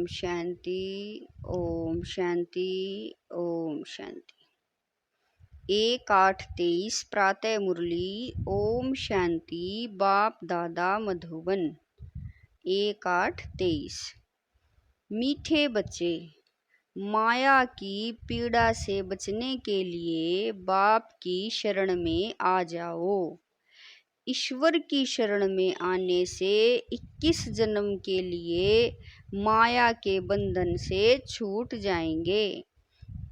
शांति। ओम शांति। ओम शांति। 1-8-23 प्रातः मुरली। ओम शांति। बाप दादा मधुबन। 1-8-23। मीठे बच्चे, माया की पीड़ा से बचने के लिए बाप की शरण में आ जाओ। ईश्वर की शरण में आने से 21 जन्म के लिए माया के बंधन से छूट जाएंगे।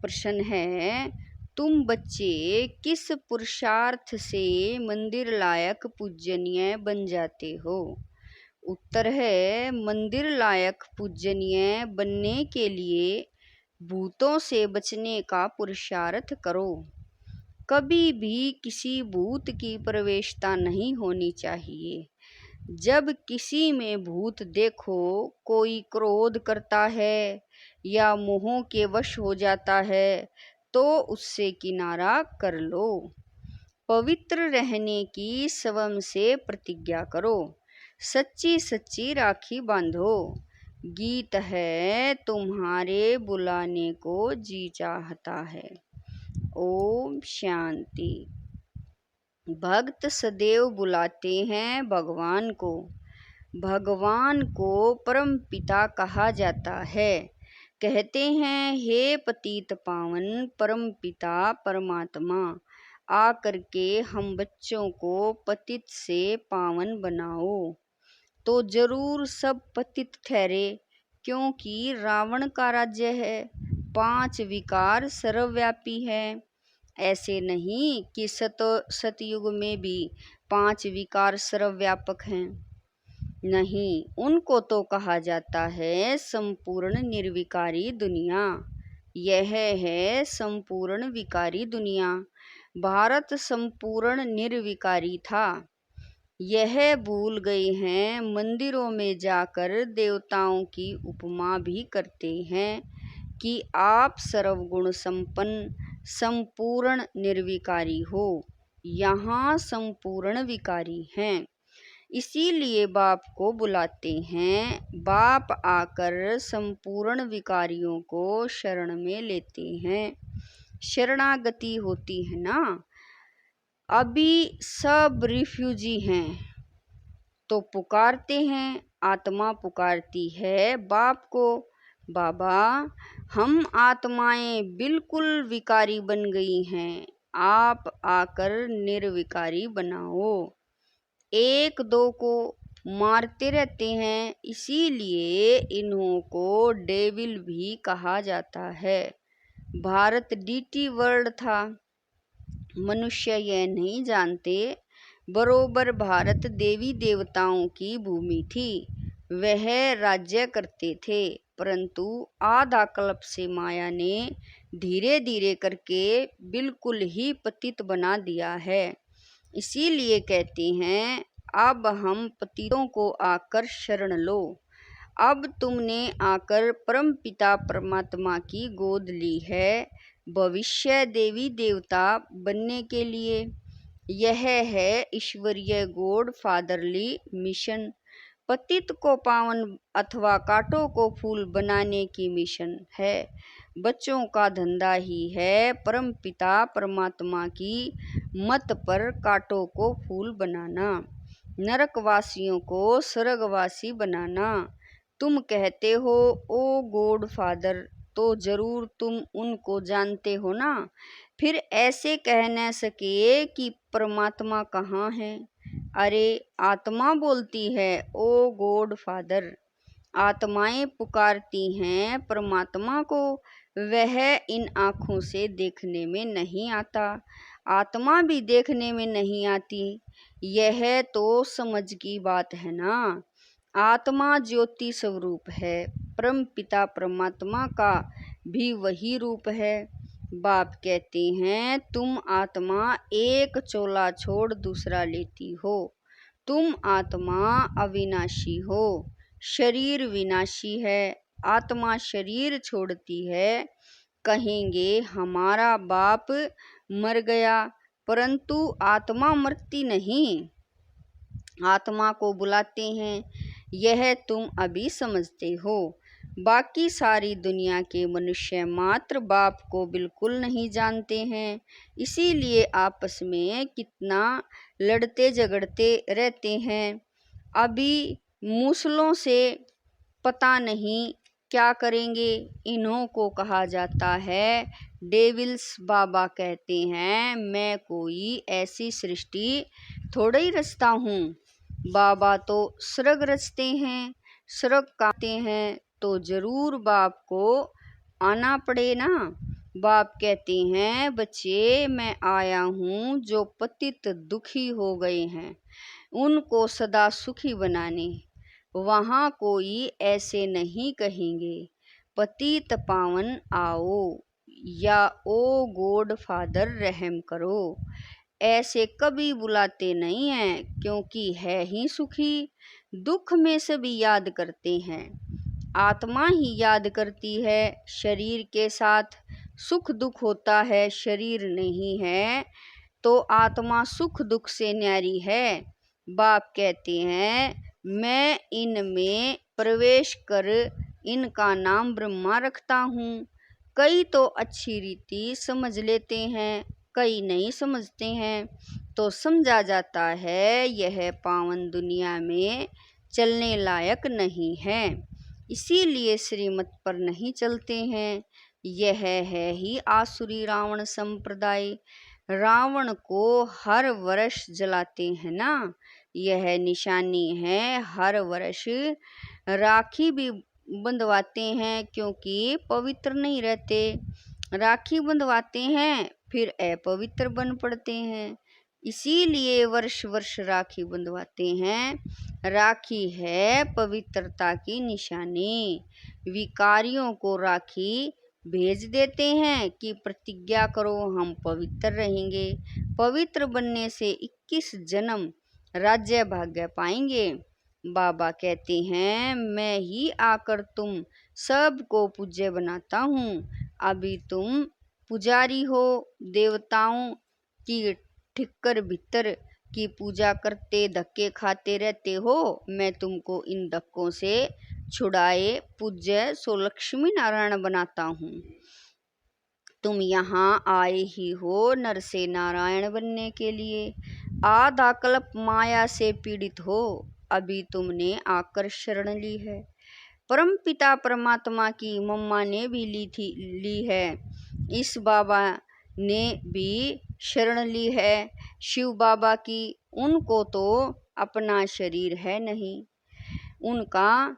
प्रश्न है, तुम बच्चे किस पुरुषार्थ से मंदिर लायक पूजनीय बन जाते हो? उत्तर है, मंदिर लायक पूजनीय बनने के लिए भूतों से बचने का पुरुषार्थ करो। कभी भी किसी भूत की प्रवेशता नहीं होनी चाहिए। जब किसी में भूत देखो, कोई क्रोध करता है या मोह के वश हो जाता है, तो उससे किनारा कर लो। पवित्र रहने की स्वयं से प्रतिज्ञा करो। सच्ची सच्ची राखी बांधो। गीत है, तुम्हारे बुलाने को जी चाहता है। ओम शांति। भक्त सदैव बुलाते हैं भगवान को। भगवान को परम पिता कहा जाता है। कहते हैं, हे पतित पावन परम पिता परमात्मा, आकर के हम बच्चों को पतित से पावन बनाओ। तो जरूर सब पतित ठहरे, क्योंकि रावण का राज्य है। 5 विकार सर्वव्यापी है। ऐसे नहीं कि सतयुग में भी 5 विकार सर्वव्यापक हैं। नहीं, उनको तो कहा जाता है संपूर्ण निर्विकारी दुनिया। यह है संपूर्ण विकारी दुनिया। भारत संपूर्ण निर्विकारी था। यह भूल गए हैं, मंदिरों में जाकर देवताओं की उपमा भी करते हैं कि आप सर्वगुण संपन्न संपूर्ण निर्विकारी हो। यहाँ संपूर्ण विकारी हैं, इसीलिए बाप को बुलाते हैं। बाप आकर संपूर्ण विकारियों को शरण में लेते हैं। शरणागति होती है ना। अभी सब रिफ्यूजी हैं तो पुकारते हैं, आत्मा पुकारती है बाप को, बाबा हम आत्माएं बिल्कुल विकारी बन गई हैं, आप आकर निर्विकारी बनाओ। 1-2 को मारते रहते हैं, इसीलिए इन्हों को डेविल भी कहा जाता है। भारत डीटी वर्ल्ड था, मनुष्य यह नहीं जानते। बरोबर भारत देवी देवताओं की भूमि थी। वह राज्य करते थे, परंतु आधा कल्प से माया ने धीरे धीरे करके बिल्कुल ही पतित बना दिया है। इसीलिए कहते हैं, अब हम पतितों को आकर शरण लो। अब तुमने आकर परम पिता परमात्मा की गोद ली है, भविष्य देवी देवता बनने के लिए। यह है ईश्वरीय गॉड फादरली मिशन। पतित को पावन अथवा कांटों को फूल बनाने की मिशन है। बच्चों का धंधा ही है परम पिता परमात्मा की मत पर कांटों को फूल बनाना, नरकवासियों को स्वर्गवासी बनाना। तुम कहते हो ओ गॉड फादर, तो जरूर तुम उनको जानते हो ना। फिर ऐसे कह न सके कि परमात्मा कहाँ है। अरे आत्मा बोलती है, ओ गॉड फादर। आत्माएं पुकारती हैं परमात्मा को। वह इन आँखों से देखने में नहीं आता, आत्मा भी देखने में नहीं आती। यह तो समझ की बात है ना। आत्मा ज्योति स्वरूप है, परम पिता परमात्मा का भी वही रूप है। बाप कहते हैं, तुम आत्मा एक चोला छोड़ दूसरा लेती हो। तुम आत्मा अविनाशी हो, शरीर विनाशी है। आत्मा शरीर छोड़ती है, कहेंगे हमारा बाप मर गया, परंतु आत्मा मरती नहीं। आत्मा को बुलाते हैं, यह तुम अभी समझते हो। बाकी सारी दुनिया के मनुष्य मात्र बाप को बिल्कुल नहीं जानते हैं, इसीलिए आपस में कितना लड़ते झगड़ते रहते हैं। अभी मूसलों से पता नहीं क्या करेंगे। इन्हों को कहा जाता है डेविल्स। बाबा कहते हैं मैं कोई ऐसी सृष्टि थोड़ा ही रचता हूँ। बाबा तो स्वर्ग रचते हैं, स्वर्ग कहते हैं तो जरूर बाप को आना पड़े ना। बाप कहते हैं बच्चे मैं आया हूँ जो पतित दुखी हो गए हैं उनको सदा सुखी बनाने। वहाँ कोई ऐसे नहीं कहेंगे पतित पावन आओ या ओ गॉड फादर रहम करो, ऐसे कभी बुलाते नहीं हैं, क्योंकि है ही सुखी। दुख में सभी याद करते हैं, आत्मा ही याद करती है। शरीर के साथ सुख दुख होता है, शरीर नहीं है तो आत्मा सुख दुख से न्यारी है। बाप कहते हैं मैं इनमें प्रवेश कर इनका नाम ब्रह्मा रखता हूँ। कई तो अच्छी रीति समझ लेते हैं, कई नहीं समझते हैं, तो समझा जाता है यह पावन दुनिया में चलने लायक नहीं है, इसीलिए श्रीमत पर नहीं चलते हैं। यह है ही आसुरी रावण संप्रदाय। रावण को हर वर्ष जलाते हैं ना, यह निशानी है। हर वर्ष राखी भी बंधवाते हैं, क्योंकि पवित्र नहीं रहते। राखी बंधवाते हैं फिर अपवित्र बन पड़ते हैं, इसीलिए वर्ष वर्ष राखी बंधवाते हैं। राखी है पवित्रता की निशानी। विकारियों को राखी भेज देते हैं कि प्रतिज्ञा करो हम पवित्र रहेंगे। पवित्र बनने से 21 जन्म राज्य भाग्य पाएंगे। बाबा कहते हैं मैं ही आकर तुम सबको पूज्य बनाता हूँ। अभी तुम पुजारी हो, देवताओं की ठिक्कर भीतर की पूजा करते धक्के खाते रहते हो। मैं तुमको इन धक्कों से छुड़ाए पूज्य सो लक्ष्मी नारायण बनाता हूँ। तुम यहाँ आए ही हो नर से नारायण बनने के लिए। आधा कल्प माया से पीड़ित हो, अभी तुमने आकर शरण ली है। परम पिता परमात्मा की मम्मा ने भी ली है। इस बाबा ने भी शरण ली है शिव बाबा की। उनको तो अपना शरीर है नहीं, उनका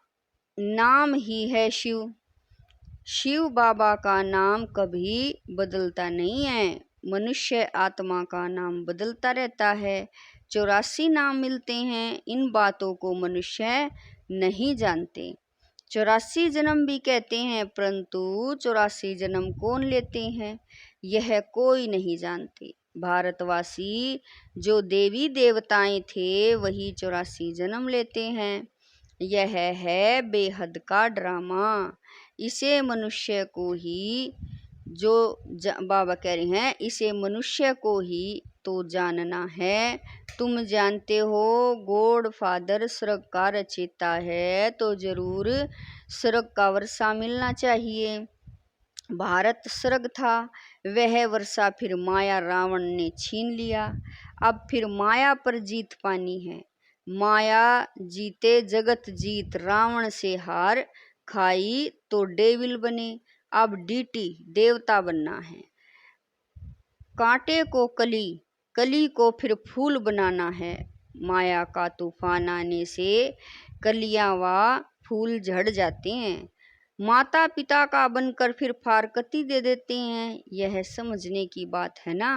नाम ही है शिव। शिव बाबा का नाम कभी बदलता नहीं है। मनुष्य आत्मा का नाम बदलता रहता है। 84 नाम मिलते हैं, इन बातों को मनुष्य नहीं जानते। 84 जन्म भी कहते हैं, परंतु 84 जन्म कौन लेते हैं यह कोई नहीं जानते। भारतवासी जो देवी देवताएं थे वही 84 जन्म लेते हैं। यह है बेहद का ड्रामा। इसे मनुष्य को ही बाबा कह रहे हैं इसे मनुष्य को ही तो जानना है। तुम जानते हो गॉड फादर स्वर्ग का रचयिता है, तो जरूर स्वर्ग का वर्षा मिलना चाहिए। भारत स्वर्ग था, वह वर्षा फिर माया रावण ने छीन लिया। अब फिर माया पर जीत पानी है। माया जीते जगत जीत, रावण से हार खाई तो डेविल बने। अब डीटी देवता बनना है। कांटे को कली, कली को फिर फूल बनाना है। माया का तूफान आने से कलियां व फूल झड़ जाते हैं। माता पिता का बनकर फिर फारकती दे देते हैं। यह समझने की बात है ना।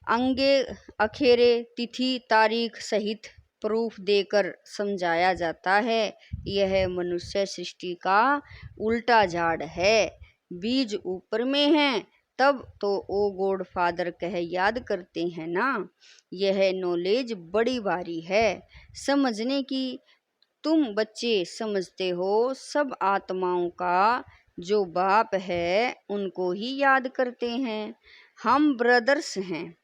अंगे अखेरे तिथि तारीख सहित प्रूफ देकर समझाया जाता है। यह मनुष्य सृष्टि का उल्टा झाड़ है। बीज ऊपर में है तब तो ओ गॉड फादर कह याद करते हैं ना। यह नॉलेज बड़ी भारी है समझने की। तुम बच्चे समझते हो सब आत्माओं का जो बाप है उनको ही याद करते हैं। हम ब्रदर्स हैं,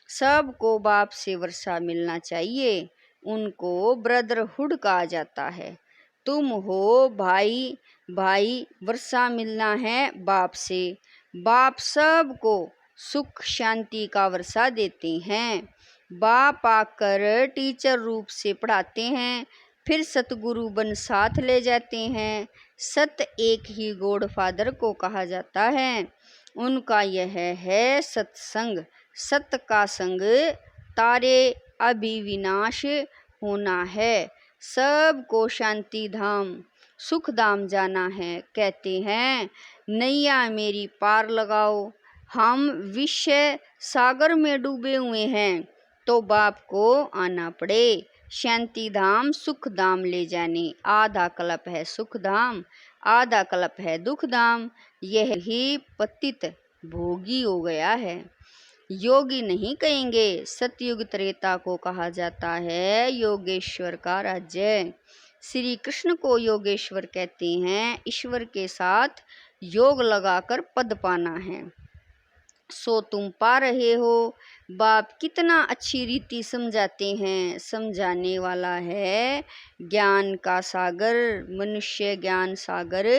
सबको बाप से वर्षा मिलना चाहिए। उनको ब्रदरहुड कहा जाता है। तुम हो भाई भाई, वर्षा मिलना है बाप से। बाप सबको सुख शांति का वर्षा देते हैं। बाप आकर टीचर रूप से पढ़ाते हैं, फिर सतगुरु बन साथ ले जाते हैं। सत एक ही गॉड फादर को कहा जाता है। उनका यह है सत्संग। सत का संग तारे अभिविनाश होना है। सबको शांति धाम सुख धाम जाना है। कहते हैं नैया मेरी पार लगाओ। हम विषय सागर में डूबे हुए हैं तो बाप को आना पड़े शांति धाम सुख धाम ले जाने। आधा कल्प है सुख धाम, आधा कल्प है दुख धाम। यह ही पतित भोगी हो गया है। योगी नहीं कहेंगे, सतयुग त्रेता को कहा जाता है योगेश्वर का राज्य। श्री कृष्ण को योगेश्वर कहते हैं। ईश्वर के साथ योग लगाकर पद पाना है। सो तुम पा रहे हो। बाप कितना अच्छी रीति समझाते हैं। समझाने वाला है ज्ञान का सागर। मनुष्य ज्ञान सागर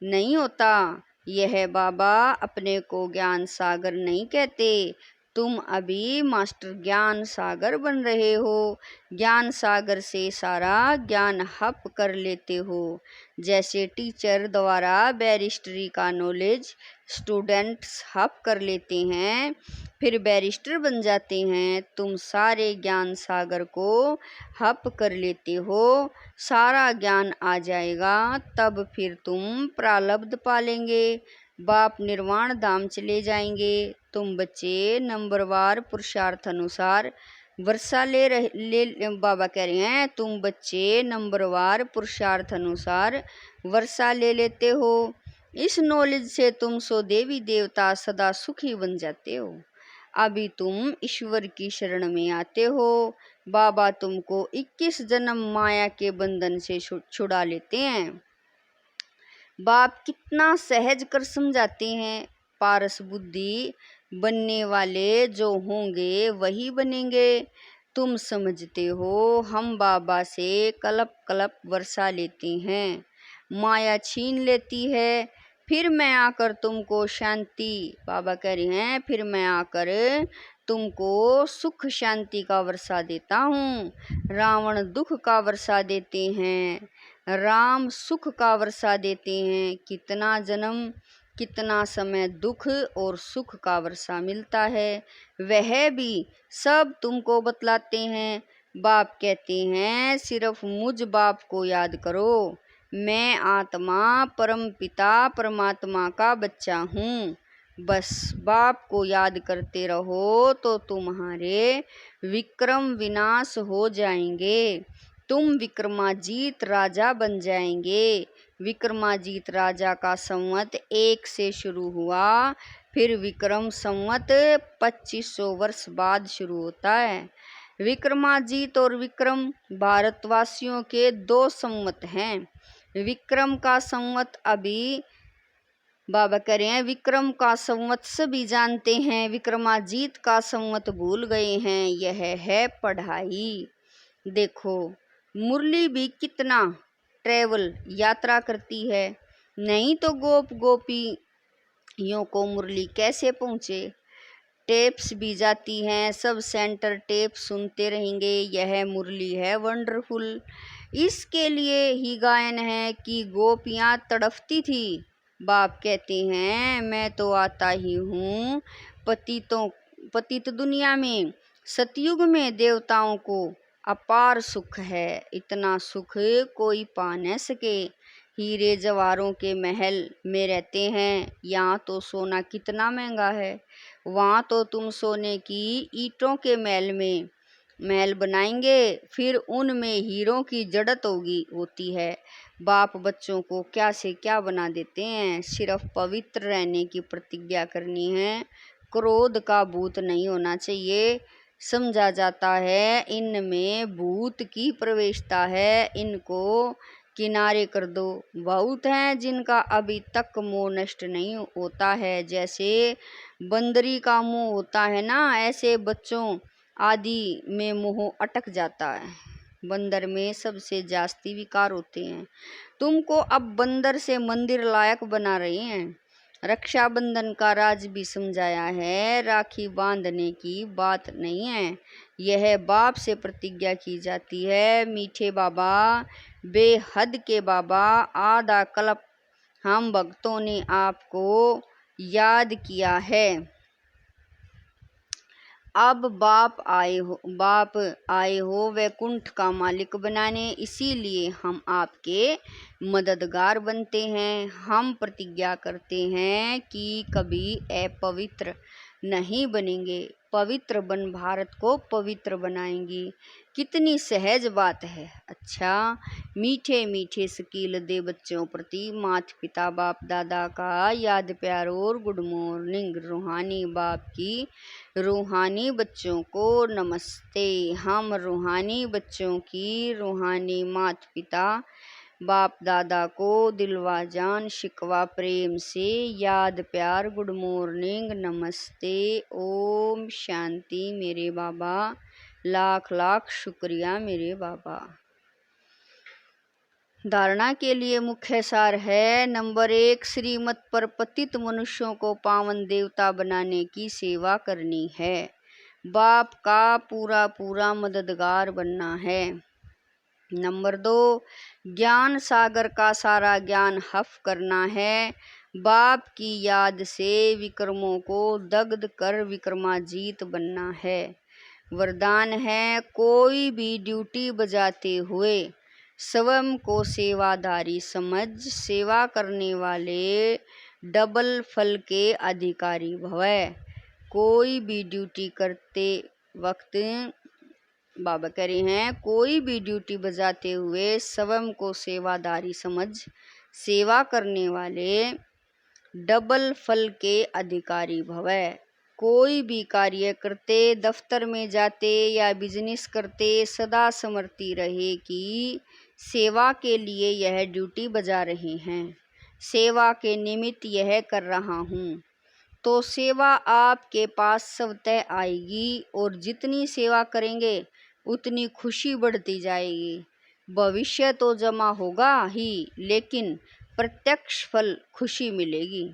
नहीं होता। यह बाबा अपने को ज्ञान सागर नहीं कहते। तुम अभी मास्टर ज्ञान सागर बन रहे हो। ज्ञान सागर से सारा ज्ञान हप कर लेते हो। जैसे टीचर द्वारा बैरिस्ट्री का नॉलेज स्टूडेंट्स हप कर लेते हैं, फिर बैरिस्टर बन जाते हैं। तुम सारे ज्ञान सागर को हप कर लेते हो। सारा ज्ञान आ जाएगा, तब फिर तुम प्रारब्ध पालेंगे। बाप निर्वाण धाम चले जाएंगे। तुम बच्चे नंबरवार पुरुषार्थ अनुसार वर्षा ले बाबा कह रहे हैं तुम बच्चे नंबरवार पुरुषार्थ अनुसार वर्षा ले लेते हो। इस नॉलेज से तुम सो देवी देवता सदा सुखी बन जाते हो। अभी तुम ईश्वर की शरण में आते हो। बाबा तुमको 21 जन्म माया के बंधन से छुड़ा लेते हैं। बाप कितना सहज कर समझाते हैं। पारस बुद्धि बनने वाले जो होंगे वही बनेंगे। तुम समझते हो हम बाबा से कल्प कल्प वर्षा लेते हैं, माया छीन लेती है, फिर मैं आकर तुमको शांति, बाबा कह रहे हैं फिर मैं आकर तुमको सुख शांति का वर्षा देता हूँ। रावण दुख का वर्षा देते हैं, राम सुख का वर्षा देते हैं। कितना जन्म कितना समय दुख और सुख का वर्षा मिलता है, वह भी सब तुमको बतलाते हैं। बाप कहते हैं सिर्फ मुझ बाप को याद करो। मैं आत्मा परम पिता परमात्मा का बच्चा हूँ। बस बाप को याद करते रहो तो तुम्हारे विक्रम विनाश हो जाएंगे। तुम विक्रमाजीत राजा बन जाएंगे। विक्रमाजीत राजा का संवत 1 से शुरू हुआ, फिर विक्रम संवत 2500 वर्ष बाद शुरू होता है। विक्रमाजीत और विक्रम भारतवासियों के 2 संवत हैं। विक्रम का संवत अभी बाबा कह रहे हैं विक्रम का संवत सभी जानते हैं, विक्रमाजीत का संवत भूल गए हैं। यह है पढ़ाई। देखो मुरली भी कितना ट्रेवल यात्रा करती है, नहीं तो गोप गोपियों को मुरली कैसे पहुँचे। टेप्स भी जाती हैं, सब सेंटर टेप सुनते रहेंगे। यह मुरली है वंडरफुल। इसके लिए ही गायन है कि गोपियाँ तड़फती थी। बाप कहते हैं मैं तो आता ही हूँ पतित दुनिया में। सतयुग में देवताओं को अपार सुख है, इतना सुख कोई पा न सके। हीरे जवाहरों के महल में रहते हैं। यहाँ तो सोना कितना महंगा है, वहाँ तो तुम सोने की ईंटों के महल बनाएंगे, फिर उनमें हीरों की जड़त होती है। बाप बच्चों को क्या से क्या बना देते हैं। सिर्फ पवित्र रहने की प्रतिज्ञा करनी है, क्रोध का भूत नहीं होना चाहिए। समझा जाता है इनमें भूत की प्रवेशता है, इनको किनारे कर दो। बहुत हैं जिनका अभी तक मोह नष्ट नहीं होता है। जैसे बंदरी का मोह होता है ना, ऐसे बच्चों आदि में मोह अटक जाता है। बंदर में सबसे जास्ती विकार होते हैं। तुमको अब बंदर से मंदिर लायक बना रहे हैं। रक्षाबंधन का राज भी समझाया है, राखी बांधने की बात नहीं है, यह बाप से प्रतिज्ञा की जाती है। मीठे बाबा, बेहद के बाबा, आधा कल्प हम भक्तों ने आपको याद किया है। अब बाप आए हो वैकुंठ का मालिक बनाने, इसीलिए हम आपके मददगार बनते हैं। हम प्रतिज्ञा करते हैं कि कभी अपवित्र नहीं बनेंगे, पवित्र बन भारत को पवित्र बनाएंगी। कितनी सहज बात है। अच्छा, मीठे मीठे शकील दे बच्चों प्रति माता पिता बाप दादा का याद प्यार और गुड मॉर्निंग। रूहानी बाप की रूहानी बच्चों को नमस्ते। हम रूहानी बच्चों की रूहानी माता पिता बाप दादा को दिलवा जान शिकवा प्रेम से याद प्यार गुड मॉर्निंग नमस्ते। ओम शांति मेरे बाबा, लाख लाख शुक्रिया मेरे बाबा। धारणा के लिए मुख्य सार है। नंबर 1, श्रीमत पर पतित मनुष्यों को पावन देवता बनाने की सेवा करनी है। बाप का पूरा पूरा मददगार बनना है। नंबर 2, ज्ञान सागर का सारा ज्ञान हफ करना है। बाप की याद से विक्रमों को दग्ध कर विक्रमाजीत बनना है। वरदान है, कोई भी ड्यूटी बजाते हुए स्वयं को सेवादारी समझ सेवा करने वाले डबल फल के अधिकारी भवै। कोई भी ड्यूटी करते वक्त बाबा कह रहे हैं, कोई भी ड्यूटी बजाते हुए स्वयं को सेवादारी समझ सेवा करने वाले डबल फल के अधिकारी भवै। कोई भी कार्य करते, दफ्तर में जाते या बिजनेस करते, सदा स्मृति रहे कि सेवा के लिए यह ड्यूटी बजा रहे हैं, सेवा के निमित्त यह कर रहा हूँ, तो सेवा आपके पास स्वतः आएगी और जितनी सेवा करेंगे उतनी खुशी बढ़ती जाएगी। भविष्य तो जमा होगा ही, लेकिन प्रत्यक्ष फल खुशी मिलेगी,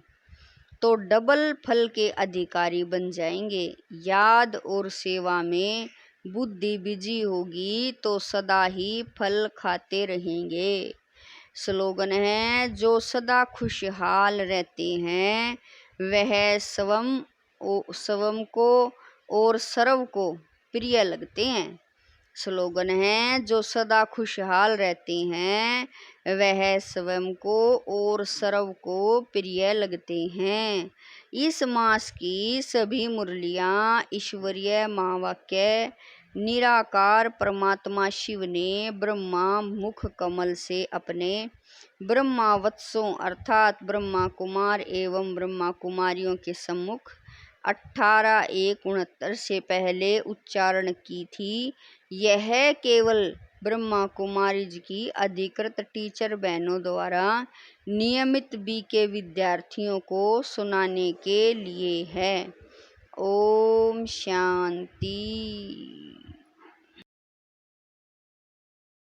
तो डबल फल के अधिकारी बन जाएंगे। याद और सेवा में बुद्धि बिजी होगी तो सदा ही फल खाते रहेंगे। स्लोगन है, जो सदा खुशहाल रहते हैं वह स्वयं को और सर्व को प्रिय लगते हैं। स्लोगन है, जो सदा खुशहाल रहते हैं वह स्वयं को और सर्व को प्रिय लगते हैं। इस मास की सभी मुरलियाँ ईश्वरीय महावाक्य निराकार परमात्मा शिव ने ब्रह्मा मुख कमल से अपने ब्रह्मावत्सों अर्थात ब्रह्मा कुमार एवं ब्रह्मा कुमारियों के सम्मुख 18/1/69 से पहले उच्चारण की थी। यह केवल ब्रह्मा कुमारी जी की अधिकृत टीचर बहनों द्वारा नियमित बीके विद्यार्थियों को सुनाने के लिए है। ओम शांति।